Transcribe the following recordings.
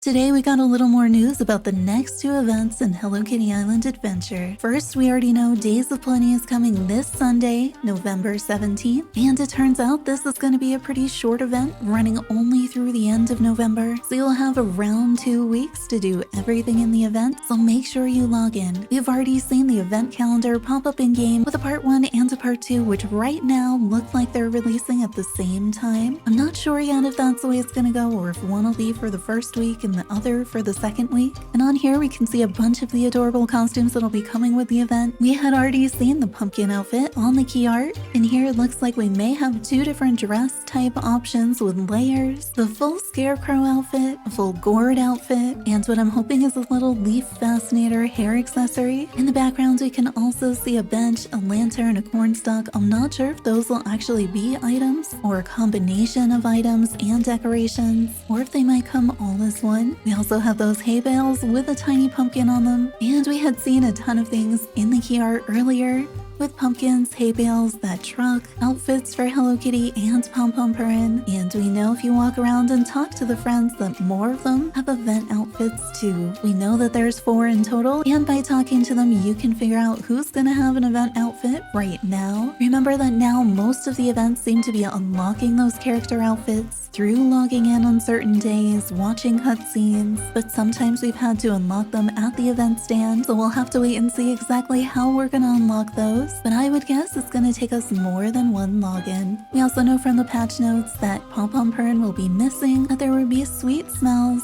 Today we got a little more news about the next two events in Hello Kitty Island Adventure. First, we already know Days of Plenty is coming this Sunday, November 17th, and it turns out this is going to be a pretty short event running only through the end of November, so you'll have around 2 weeks to do everything in the event, so make sure you log in. We've already seen the event calendar pop up in-game with a part 1 and a part 2, which right now look like they're releasing at the same time. I'm not sure yet if that's the way it's going to go or if one will be for the first week and the other for the second week. And on here we can see a bunch of the adorable costumes that'll be coming with the event. We had already seen the pumpkin outfit on the key art, and here it looks like we may have 2 different dress type options with layers, the full scarecrow outfit, a full gourd outfit, and what I'm hoping is a little leaf fascinator hair accessory. In the background we can also see a bench, a lantern, a cornstalk. I'm not sure if those will actually be items or a combination of items and decorations, or if they might come all as one. We also have those hay bales with a tiny pumpkin on them, and we had seen a ton of things in the key art earlier with pumpkins, hay bales, that truck, outfits for Hello Kitty and Pom Pom Purin, and we know if you walk around and talk to the friends that more of them have event outfits too. We know that there's 4 in total, and by talking to them you can figure out who's gonna have an event outfit right now. Remember that now most of the events seem to be unlocking those character outfits through logging in on certain days, watching cutscenes, but sometimes we've had to unlock them at the event stand, so we'll have to wait and see exactly how we're gonna unlock those. But I would guess it's going to take us more than one login. We also know from the patch notes that Pom Pom Purin will be missing, that there will be sweet smells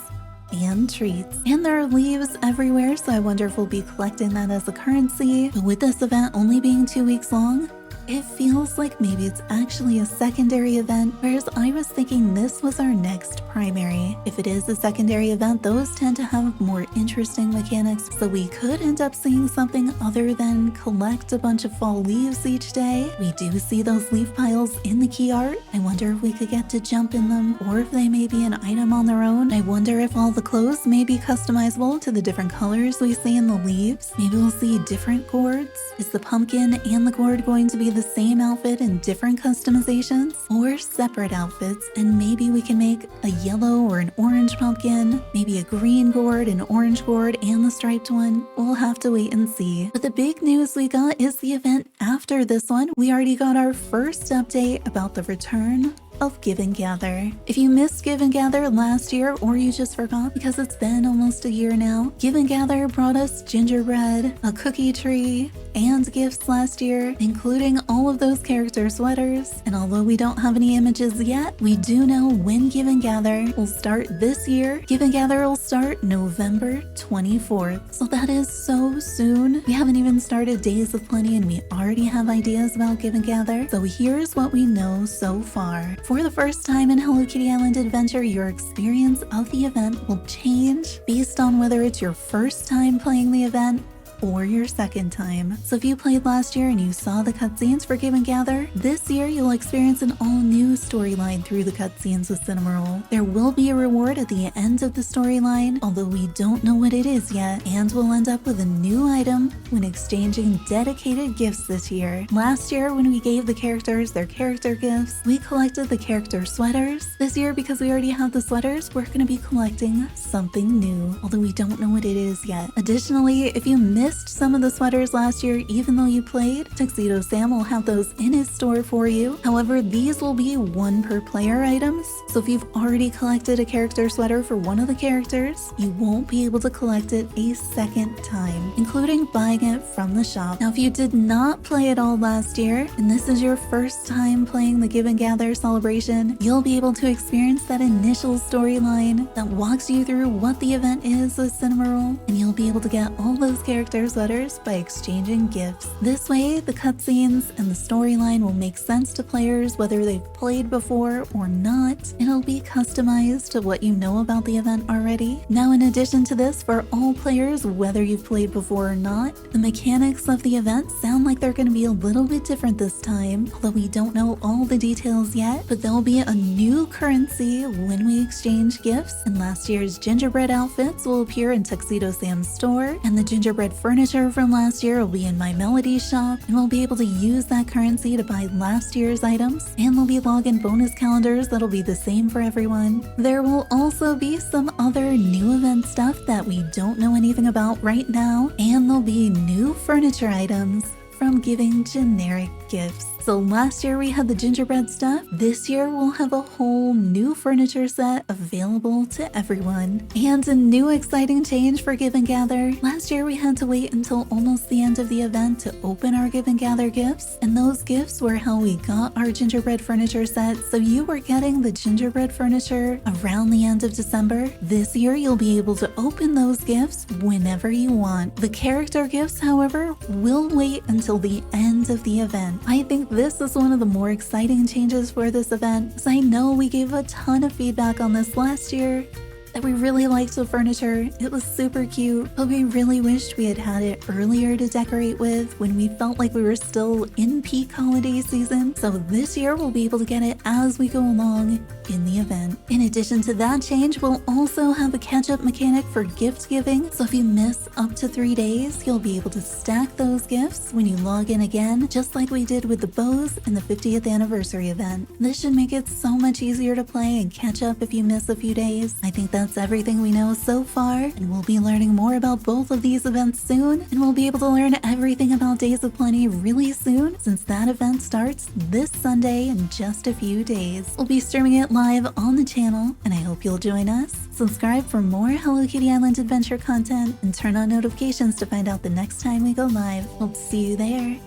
and treats. And there are leaves everywhere, so I wonder if we'll be collecting that as a currency. But with this event only being 2 weeks long, it feels like maybe it's actually a secondary event, whereas I was thinking this was our next primary. If it is a secondary event, those tend to have more interesting mechanics, so we could end up seeing something other than collect a bunch of fall leaves each day. We do see those leaf piles in the key art. I wonder if we could get to jump in them, or if they may be an item on their own. I wonder if all the clothes may be customizable to the different colors we see in the leaves. Maybe we'll see different gourds. Is the pumpkin and the gourd going to be the same outfit in different customizations, or separate outfits, and maybe we can make a yellow or an orange pumpkin, maybe a green gourd, an orange gourd, and the striped one? We'll have to wait and see. But the big news we got is the event after this one. We already got our first update about the return of Give and Gather. If you missed Give and Gather last year, or you just forgot because it's been almost a year now, Give and Gather brought us gingerbread, a cookie tree, and gifts last year, including all of those character sweaters. And although we don't have any images yet, we do know when Give and Gather will start this year. Give and Gather will start November 24th. So that is so soon. We haven't even started Days of Plenty and we already have ideas about Give and Gather. So here's what we know so far. For the first time in Hello Kitty Island Adventure, your experience of the event will change based on whether it's your first time playing the event or your second time. So if you played last year and you saw the cutscenes for Give and Gather, this year you'll experience an all-new storyline through the cutscenes with Cinnamoroll. There will be a reward at the end of the storyline, although we don't know what it is yet, and we'll end up with a new item when exchanging dedicated gifts this year. Last year, when we gave the characters their character gifts, we collected the character sweaters. This year, because we already have the sweaters, we're going to be collecting something new, although we don't know what it is yet. Additionally, if you missed some of the sweaters last year, even though you played, Tuxedo Sam will have those in his store for you. However, these will be 1 per player items, so if you've already collected a character sweater for one of the characters, you won't be able to collect it a second time, including buying it from the shop. Now, if you did not play it all last year, and this is your first time playing the Give and Gather celebration, you'll be able to experience that initial storyline that walks you through what the event is with Cinnamoroll, and you'll be able to get all those character sweaters by exchanging gifts. This way, the cutscenes and the storyline will make sense to players whether they've played before or not, and it'll be customized to what you know about the event already. Now, in addition to this, for all players, whether you've played before or not, the mechanics of the event sound like they're going to be a little bit different this time, although we don't know all the details yet. But there'll be a new currency when we exchange gifts, and last year's gingerbread outfits will appear in Tuxedo Sam's store, and the gingerbread furniture from last year will be in my Melody shop, and we'll be able to use that currency to buy last year's items, and there'll be login bonus calendars that'll be the same for everyone. There will also be some other new event stuff that we don't know anything about right now, and there'll be new furniture items from giving generic gifts. So last year we had the gingerbread stuff. This year we'll have a whole new furniture set available to everyone. And a new exciting change for Give and Gather. Last year we had to wait until almost the end of the event to open our Give and Gather gifts. And those gifts were how we got our gingerbread furniture set. So you were getting the gingerbread furniture around the end of December. This year you'll be able to open those gifts whenever you want. The character gifts, however, will wait until the end of the event. I think this is one of the more exciting changes for this event, as I know we gave a ton of feedback on this last year, that we really liked the furniture. It was super cute, but we really wished we had had it earlier to decorate with when we felt like we were still in peak holiday season. So this year we'll be able to get it as we go along in the event. In addition to that change, we'll also have a catch-up mechanic for gift giving. So if you miss up to 3 days, you'll be able to stack those gifts when you log in again, just like we did with the bows in the 50th anniversary event. This should make it so much easier to play and catch up if you miss a few days. I think that's everything we know so far, and we'll be learning more about both of these events soon, and we'll be able to learn everything about Days of Plenty really soon, since that event starts this Sunday in just a few days. We'll be streaming it live on the channel, and I hope you'll join us. Subscribe for more Hello Kitty Island adventure content, and turn on notifications to find out the next time we go live. Hope to see you there.